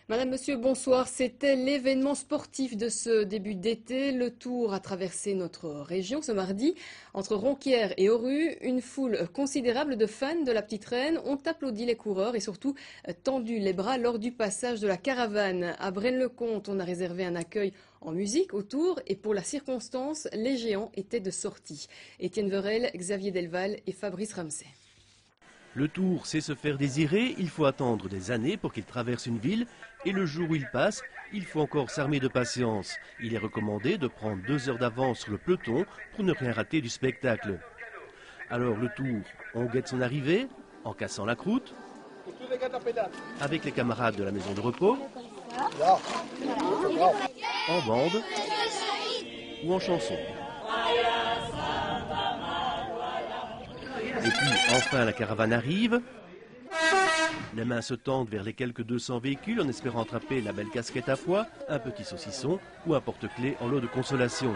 Madame, Monsieur, bonsoir. C'était l'événement sportif de ce début d'été. Le Tour a traversé notre région ce mardi. Entre Ronquières et Oru, une foule considérable de fans de la Petite Reine ont applaudi les coureurs et surtout tendu les bras lors du passage de la caravane. À Braine-le-Comte, on a réservé un accueil en musique au Tour et pour la circonstance, les géants étaient de sortie. Étienne Verel, Xavier Delval et Fabrice Ramsey. Le Tour sait se faire désirer, il faut attendre des années pour qu'il traverse une ville et le jour où il passe, il faut encore s'armer de patience. Il est recommandé de prendre 2 heures d'avance sur le peloton pour ne rien rater du spectacle. Alors le Tour, on guette son arrivée en cassant la croûte, avec les camarades de la maison de repos, en bande ou en chanson. Et puis, enfin, la caravane arrive. Les mains se tendent vers les quelques 200 véhicules en espérant attraper la belle casquette à pois, un petit saucisson ou un porte-clés en lot de consolation.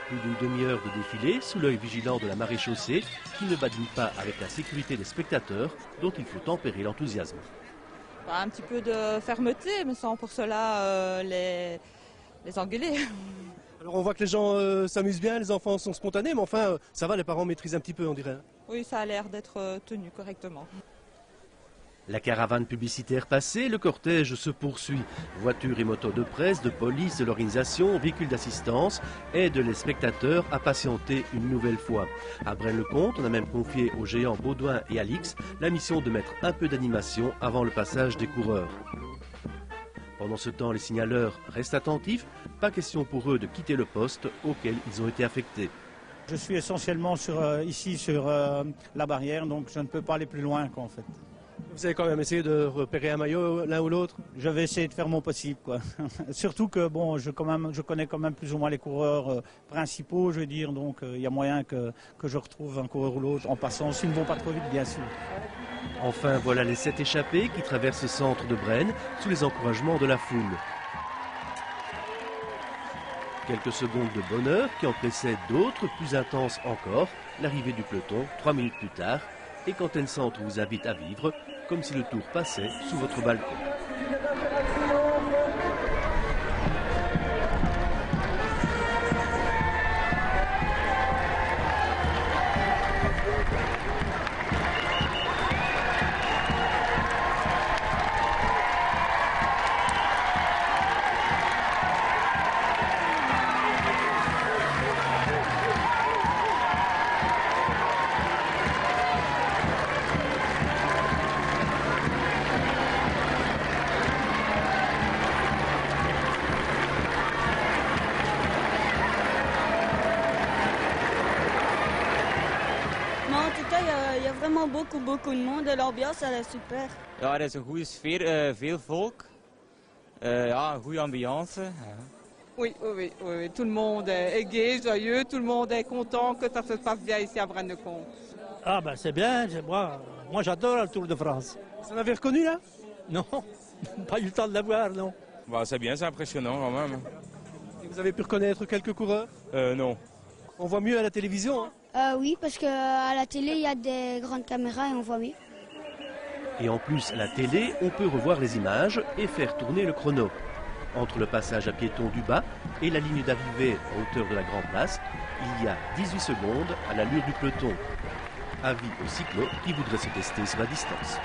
Plus d'une demi-heure de défilé sous l'œil vigilant de la maréchaussée qui ne badine pas avec la sécurité des spectateurs dont il faut tempérer l'enthousiasme. Un petit peu de fermeté, mais sans pour cela les engueuler. Alors on voit que les gens s'amusent bien, les enfants sont spontanés, mais enfin ça va, les parents maîtrisent un petit peu on dirait. Oui, ça a l'air d'être tenu correctement. La caravane publicitaire passée, le cortège se poursuit. Voitures et motos de presse, de police, de l'organisation, véhicules d'assistance aident les spectateurs à patienter une nouvelle fois. À Braine-le-Comte, on a même confié aux géants Baudouin et Alix la mission de mettre un peu d'animation avant le passage des coureurs. Pendant ce temps, les signaleurs restent attentifs. Pas question pour eux de quitter le poste auquel ils ont été affectés. Je suis essentiellement ici sur la barrière, donc je ne peux pas aller plus loin en fait. Vous avez quand même essayé de repérer un maillot l'un ou l'autre? Je vais essayer de faire mon possible, quoi. Surtout que bon, je connais quand même plus ou moins les coureurs principaux, je veux dire, donc il y a moyen que je retrouve un coureur ou l'autre en passant, s'ils ne vont pas trop vite, bien sûr. Enfin, voilà les 7 échappés qui traversent le centre de Braine sous les encouragements de la foule. Quelques secondes de bonheur qui en précèdent d'autres, plus intenses encore, l'arrivée du peloton 3 minutes plus tard, et qu'Antenne Centre vous invite à vivre comme si le Tour passait sous votre balcon. Maar in tout cas, il y a vraiment beaucoup de monde. L'ambiance, elle est super. Ja, er is een goede sfeer, veel volk. Ja, een goede ambiance. Oui, tout le monde est gai, joyeux, tout le monde est content que ça se passe bien ici à Braine-le-Comte. Ah ben c'est bien, moi j'adore le Tour de France. Vous en avez reconnu là? Non, pas eu le temps de la voir, non. Bah, c'est bien, c'est impressionnant quand même. Et vous avez pu reconnaître quelques coureurs? Non. On voit mieux à la télévision, hein? Oui, parce qu'à la télé, il y a des grandes caméras et on voit mieux. Et en plus, à la télé, on peut revoir les images et faire tourner le chrono. Entre le passage à piéton du bas et la ligne d'arrivée à hauteur de la Grande Place, il y a 18 secondes à l'allure du peloton. Avis aux cyclos qui voudraient se tester sur la distance.